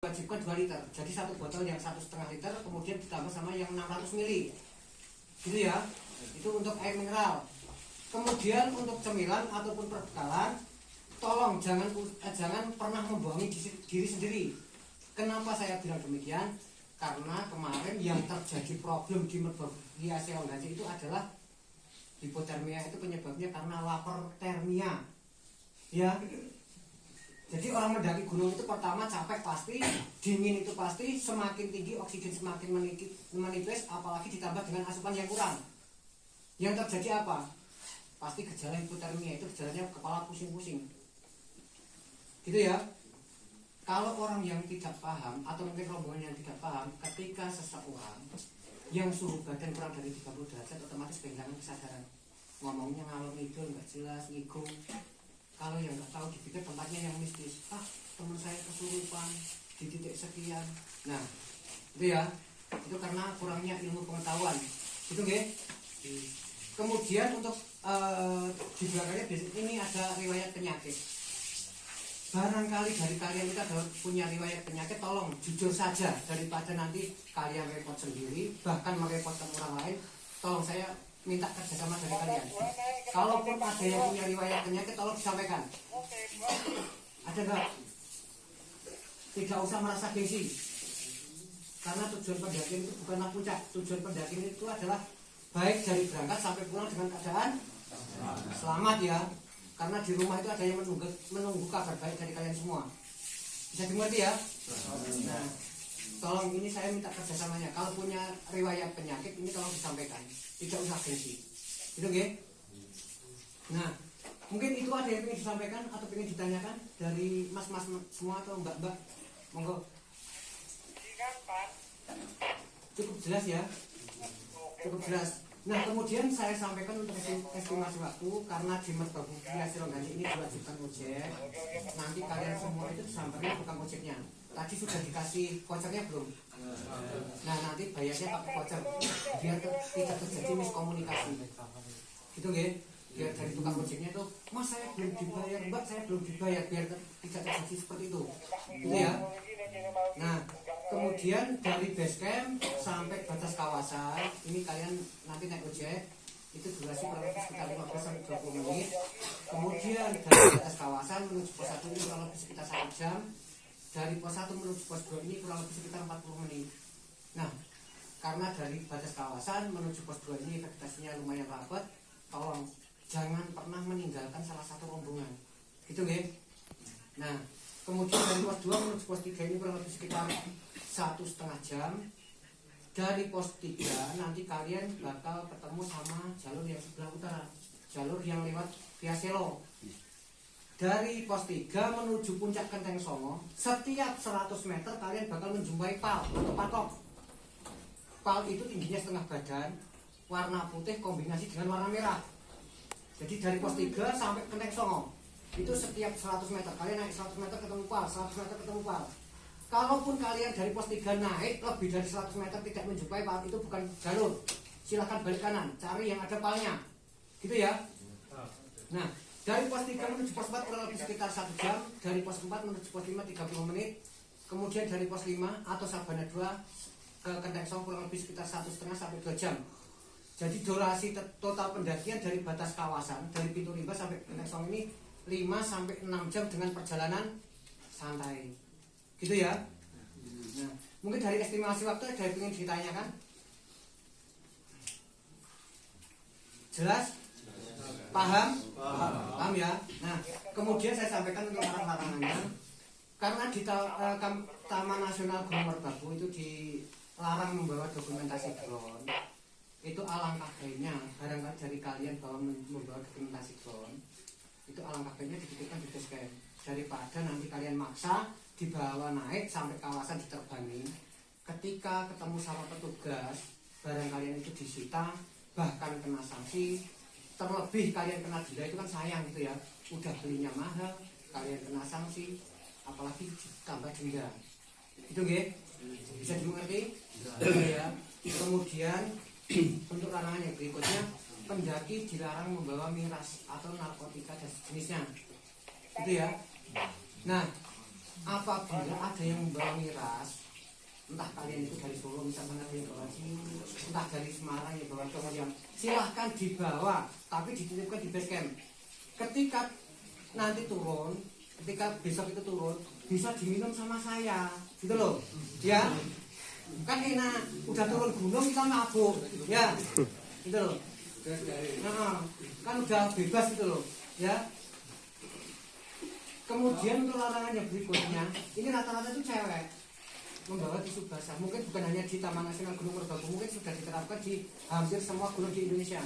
diwajibkan 2 liter. Jadi satu botol yang 1,5 liter kemudian ditambah sama yang 600 ml. Gitu ya. Itu untuk air mineral. Kemudian untuk cemilan ataupun perbekalan, tolong jangan pernah membohongi diri sendiri. Kenapa saya bilang demikian? Karena kemarin yang terjadi problem di Merbabu-Via Selonggaci itu adalah hipotermia, itu penyebabnya karena lapar termia. Ya. Jadi orang mendaki gunung itu pertama capek pasti, dingin itu pasti, semakin tinggi oksigen semakin menipis, apalagi ditambah dengan asupan yang kurang. Yang terjadi apa? Pasti gejala hipotermia, itu gejalanya kepala pusing-pusing. Gitu ya. Kalau orang yang tidak paham atau mungkin rombongan yang tidak paham, ketika seseorang yang suhu badan kurang dari 30 derajat otomatis kehilangan kesadaran. Ngomongnya ngalor ngidul, nggak jelas, ngigung. Kalau yang nggak tahu dipikir tempatnya yang mistis. Teman saya kesurupan di titik sekian. Nah, itu ya. Itu karena kurangnya ilmu pengetahuan. Itu nggih. Kemudian untuk di belakangnya ini ada riwayat penyakit. Barangkali dari kalian kita punya riwayat penyakit, tolong jujur saja daripada nanti kalian repot sendiri, bahkan merepotkan orang lain. Tolong saya minta kerjasama dari kalian. Kalaupun ada yang punya riwayat penyakit, tolong disampaikan. Ada nggak? Tidak usah merasa gengsi. Karena tujuan pendakian itu bukanlah puncak. Tujuan pendakian itu adalah baik dari berangkat sampai pulang dengan keadaan selamat ya. Karena di rumah itu ada yang menunggu kabar baik dari kalian semua. Bisa dimengerti ya? Nah, tolong ini saya minta kerjasamanya. Kalau punya riwayat penyakit ini tolong disampaikan. Tidak usah gengsi. Gitu nggih? Nah, mungkin itu ada yang ingin disampaikan atau ingin ditanyakan dari mas-mas semua atau mbak-mbak. Monggo. Cukup jelas ya? Cukup jelas. Nah, kemudian saya sampaikan untuk estimasi waktu, karena di Merbabu-Via Selonggaci ini diwajibkan ojek. Nanti kalian semua itu disamperin tukang ojeknya. Tadi sudah dikasih vouchernya belum? Nah, nanti bayarnya pakai voucher biar tidak terjadi miskomunikasi. Gitu nggih? Biar dari tukang ojeknya itu, "Mas, saya belum dibayar, Mbak, saya belum dibayar," biar tidak terjadi seperti itu. Gitu ya. Nah, kemudian dari base camp sampai batas kawasan, ini kalian nanti naik ojek, itu durasi kurang lebih sekitar 15 sampai 20 menit. Kemudian dari batas kawasan menuju pos 1 ini kurang lebih sekitar 1 jam. Dari pos 1 menuju pos 2 ini kurang lebih sekitar 40 menit. Nah, karena dari batas kawasan menuju pos 2 ini vegetasinya lumayan rapat, tolong jangan pernah meninggalkan salah satu rombongan. Gitu nggih? Nah, kemudian dari pos 2 menuju pos 3 ini kurang lebih sekitar 1,5 jam. Dari pos 3 nanti kalian bakal ketemu sama jalur yang sebelah utara, jalur yang lewat Via Selo. Dari pos 3 menuju puncak Kenteng Songo, setiap 100 meter kalian bakal menjumpai pal atau patok. Pal itu tingginya setengah badan, warna putih kombinasi dengan warna merah. Jadi dari pos 3 sampai Kenteng Songo, itu setiap 100 meter kalian naik 100 meter ketemu pal, 100 meter ketemu pal. Kalaupun kalian dari pos 3 naik lebih dari 100 meter tidak menjumpai pal, itu bukan jalur. Silahkan balik kanan, cari yang ada palnya. Gitu ya. Nah, dari pos 3 menuju pos 4 kurang lebih sekitar 1 jam. Dari pos 4 menuju pos 5 30 menit. Kemudian dari pos 5 atau Sabana 2 ke Kenteng Songo kurang lebih sekitar 1,5 sampai 2 jam. Jadi durasi total pendakian dari batas kawasan, dari pintu rimba sampai Kenteng Songo ini 5 sampai 6 jam dengan perjalanan santai. Gitu ya. Nah, mungkin dari estimasi waktu ada yang ingin ditanyakan? Jelas? Paham? Paham ya. Nah, kemudian saya sampaikan untuk larang-larangannya. Karena di Taman Nasional Gunung Merbabu itu dilarang membawa dokumentasi drone. Itu alangkah baiknya barangkali dari kalian membawa dokumentasi drone, itu alangkah baiknya dititipkan di base camp daripada nanti kalian maksa dibawa naik sampai kawasan diterbangin. Ketika ketemu sama petugas, barang kalian itu disita, bahkan kena sanksi. Terlebih kalian kena denda, itu kan sayang gitu ya. Udah belinya mahal, kalian kena sanksi, apalagi tambah denda. Itu nggih? Bisa dimengerti? Ya. Kemudian untuk larangan yang berikutnya, pendaki dilarang membawa miras atau narkotika dan sejenisnya. Itu ya. Nah, apabila ada yang membawa miras, entah kalian itu dari Solo misalnya yang bawa sini, entah dari Semarang yang bawa kemudian silahkan dibawa, tapi dititipkan di base camp. Ketika nanti turun, ketika besok itu turun, bisa diminum sama saya, gitu loh, ya. Kan enak, udah turun gunung kita mabuk, ya, gitu loh. Nah, kan udah bebas gitu loh, ya. Kemudian untuk larangan yang berikutnya, ini rata-rata itu cewek membawa tisu basah. Mungkin bukan hanya di Taman Nasional Gunung Merbabu, mungkin sudah diterapkan di hampir semua gunung di Indonesia,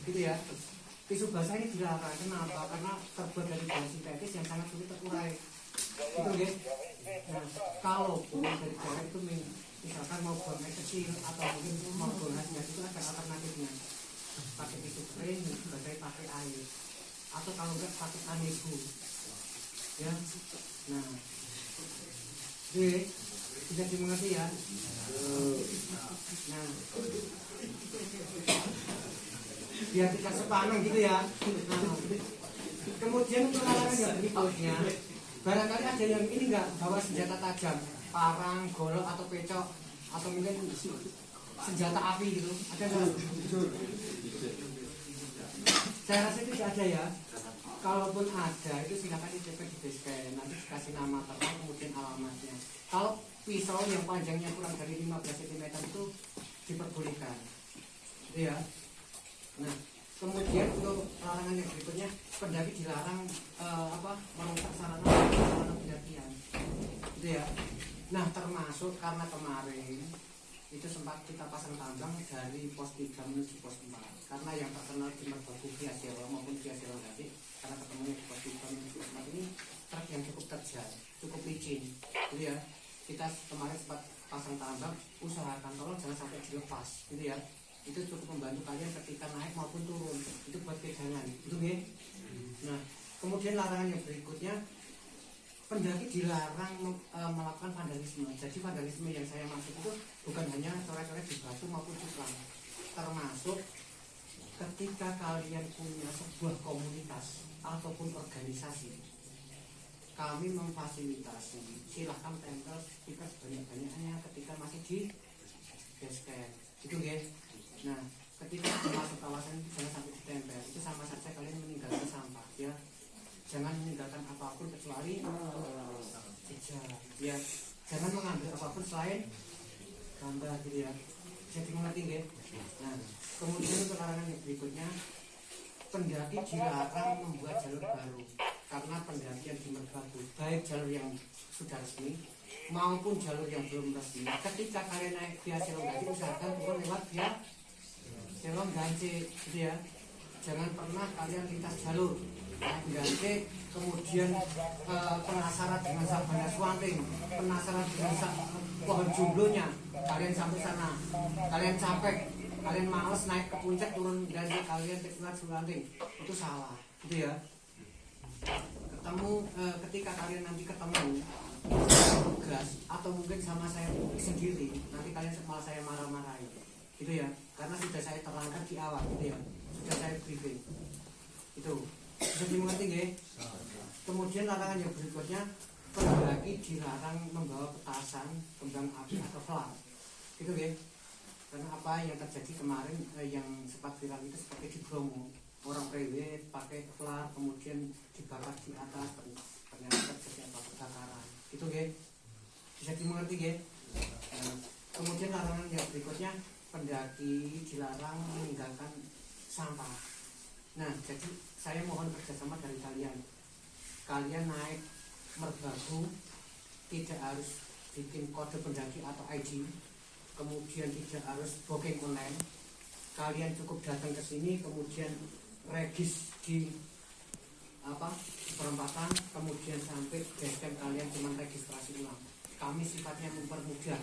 gitu ya. Tisu basah ini dilarang, kenapa? Karena terbuat dari bahan sintetis yang sangat sulit terurai, gitu ya. Nah, kalaupun dari cewek itu misalkan mau buang air kecil atau mungkin mau buang airnya, itu ada alternatifnya. Pakai tisu kering, pakai air, atau kalau enggak pakai kanebo, ya. Nah, bisa dimengerti ya. Nah, biar tidak sepaneng gitu ya. Nah, kemudian untuk larangan yang berikutnya, barangkali ada yang ini enggak bawa senjata tajam, parang, golok atau pecok, atau mungkin senjata api gitu, ada nggak? Saya rasa itu tidak ada ya. Kalaupun ada, itu silakan dicek di base camp, nanti dikasih nama terang kemudian alamatnya. Kalau pisau yang panjangnya kurang dari 15 cm itu diperbolehkan, ya. Nah, kemudian untuk larangan yang berikutnya, pendaki dilarang merusak sarana pendakian, gitu ya. Nah, termasuk karena kemarin itu sempat kita pasang tambang dari pos 3 menuju pos 4, karena yang terkenal di Merbabu Via Selo maupun Via Selo Gati, karena ketemunya di pos 3 menuju pos 4 ini truk yang cukup terjal, cukup licin, gitu ya. Kita kemarin sempat pasang tambang, usahakan tolong jangan sampai dilepas, gitu ya. Itu cukup membantu kalian ketika naik maupun turun, itu buat pegangan, gitu ya. Nah, kemudian larangan yang berikutnya, pendaki dilarang melakukan vandalisme. Jadi vandalisme yang saya maksud itu bukan hanya coret-coret di batu maupun cupang, termasuk ketika kalian punya sebuah komunitas ataupun organisasi, kami memfasilitasi, silahkan tempel stiker sebanyak-banyaknya ketika masih di base camp, gitu ya. Nah, ketika masuk kawasan itu jangan sampai ditempel, itu sama saja kalian meninggalkan sampah, ya. Jangan meninggalkan apapun kecuali jejak, ya. Jangan mengambil apapun selain gambar, gitu ya. Bisa dimengerti nggih? Nah, kemudian untuk larangan yang berikutnya, pendaki dilarang membuat jalur baru, karena pendakian di Merbabu, baik jalur yang sudah resmi maupun jalur yang belum resmi, ketika kalian naik via Selong Ganci, usahakan turun lewat via Selong Ganci, gitu ya. Jangan pernah kalian lintas jalur naik Ganci, kemudian penasaran dengan sabana swanting, penasaran dengan pohon jumlonya, kalian sampai sana, kalian capek, kalian males naik ke puncak, turun Ganci, kalian lewat swanting, itu salah, gitu ya. Ketika kalian nanti ketemu tugas atau mungkin sama saya sendiri, nanti kalian malah saya marah-marahin, gitu ya, karena sudah saya terangkan di awal, gitu ya, sudah saya briefing, itu bisa dimengerti nggih? Kemudian larangan yang berikutnya, pendaki dilarang membawa petasan, kembang api atau flare, gitu nggih. Karena apa yang terjadi kemarin yang sempat viral itu seperti di Bromo, orang prewed pakai flare kemudian dibakar di atas, ternyata terjadi apa kebakaran, gitu nggih. Bisa dimengerti nggih? Kemudian larangan yang berikutnya, pendaki dilarang meninggalkan sampah. Nah, jadi saya mohon kerjasama dari kalian. Kalian naik Merbabu tidak harus bikin kode pendaki atau ID, kemudian tidak harus booking online. Kalian cukup datang ke sini, kemudian regis di perempatan, kemudian sampai base camp kalian cuma registrasi ulang. Kami sifatnya mempermudah.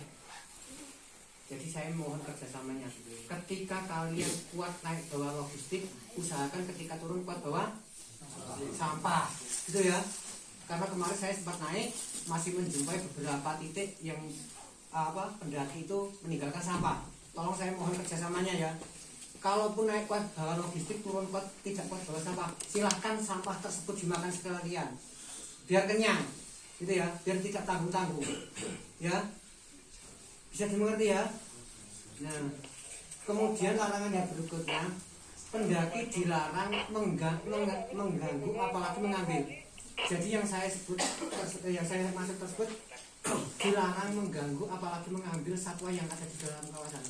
Jadi saya mohon kerjasamanya. Ketika kalian kuat naik bawa logistik, usahakan ketika turun kuat bawa sampah, gitu ya. Karena kemarin saya sempat naik, masih menjumpai beberapa titik yang pendaki itu meninggalkan sampah. Tolong saya mohon kerjasamanya ya. Kalaupun naik kuat bawa logistik, turun kuat tidak kuat bawa sampah, silahkan sampah tersebut dimakan sekalian, biar kenyang. gitu ya, biar tidak tanggung-tanggung ya, bisa dimengerti ya. Nah kemudian larangan yang berikutnya, pendaki dilarang mengganggu apalagi mengambil. Jadi yang saya sebut, yang saya maksud tersebut dilarang mengganggu apalagi mengambil satwa yang ada di dalam kawasan.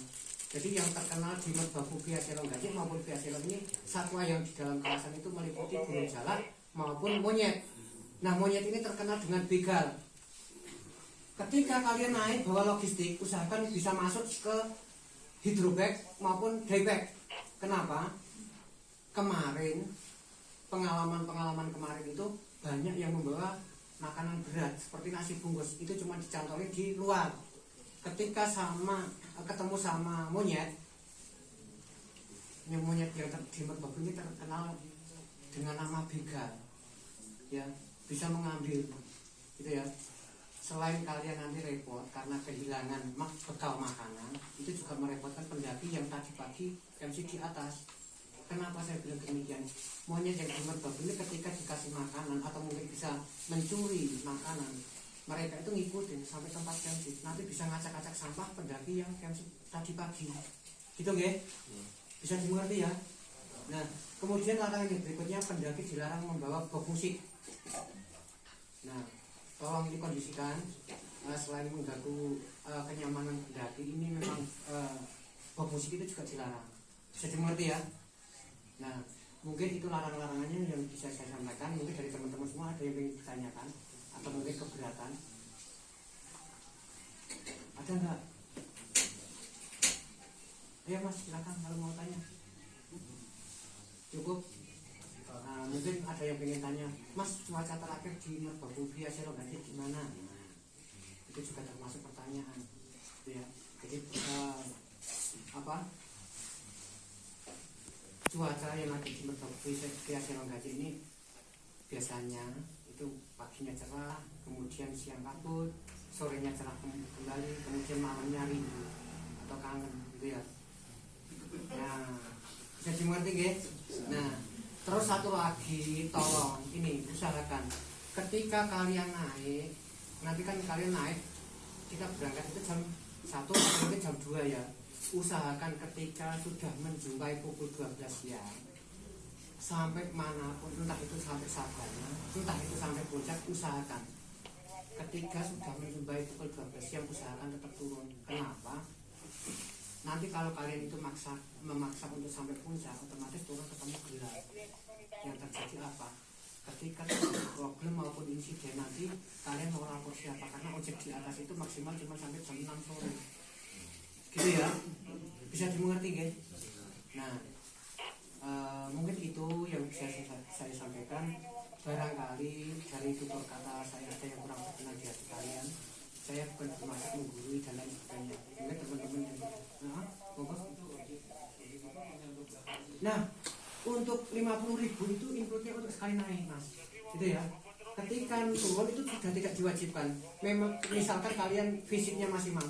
Jadi yang terkenal di Merbabu Piaseron Gajik maupun Piaseron ini, satwa yang di dalam kawasan itu meliputi burung jalak maupun monyet. Nah monyet ini terkenal dengan begal. Ketika kalian naik bawa logistik, usahakan bisa masuk ke hidrobag maupun daybag. Kenapa? Kemarin, pengalaman kemarin itu banyak yang membawa makanan berat seperti nasi bungkus, itu cuma dicantolin di luar. Ketika ketemu sama monyet yang di Merbabu ini terkenal dengan nama begal ya, bisa mengambil gitu ya. Selain kalian nanti repot karena kehilangan bekal makanan, itu juga merepotkan pendaki yang tadi pagi MC di atas. Kenapa saya bilang demikian? Monyet yang di Merbabu ini ketika dikasih makanan atau mungkin bisa mencuri makanan, mereka itu ngikutin sampai tempat camping, nanti bisa ngacak-ngacak sampah pendaki yang camping tadi pagi gitu nggih? Bisa dimengerti ya. Nah kemudian larangan yang berikutnya, pendaki dilarang membawa box musik. Nah tolong dikondisikan, selain mengganggu kenyamanan pendaki, ini memang box musik itu juga dilarang. Bisa dimengerti ya. Nah mungkin itu larangannya yang bisa saya sampaikan. Mungkin dari teman-teman semua ada yang ingin ditanyakan atau mungkin keberatan, ada enggak? Ayo mas, silakan kalau mau tanya. Cukup? Nah, mungkin ada yang ingin tanya, mas cuaca terakhir di Merbabu Piaseron Gajik gimana? Nah, itu juga termasuk pertanyaan ya. Jadi cuaca yang ada di Merbabu Piaseron Gajik ini biasanya itu paginya cerah, kemudian siang kabut, sorenya cerah kembali, kemudian malamnya rindu atau kangen gitu ya. Nah bisa dimengerti guys. Nah terus satu lagi, tolong ini usahakan ketika kalian naik, nanti kan kalian naik, kita berangkat itu jam 1 atau mungkin jam 2 ya. Usahakan ketika sudah menjumpai pukul 12 siang sampai manapun, entah itu sampai Sabana, entah itu sampai puncak, usahakan ketika sudah menjumpai pukul 12 siang usahakan tetap turun. Kenapa? Nanti kalau kalian itu memaksa untuk sampai puncak, otomatis turun ketemu gelap. Yang terjadi apa? Ketika terjadi problem maupun insiden, nanti kalian mau lapor siapa? Karena ojek di atas itu maksimal cuma sampai jam 6 sore gitu ya. Bisa dimengerti guys. Nah mungkin itu yang bisa saya sampaikan. Barangkali dari tutur kata saya ada yang kurang berkenan di hati kalian. Saya bukan bermaksud menggurui dan lain sebagainya. Mungkin teman-teman nah untuk 50.000 itu inputnya untuk sekali naik mas, gitu ya. Ketika turun itu sudah tidak diwajibkan. Memang misalkan kalian fisiknya masih mampu,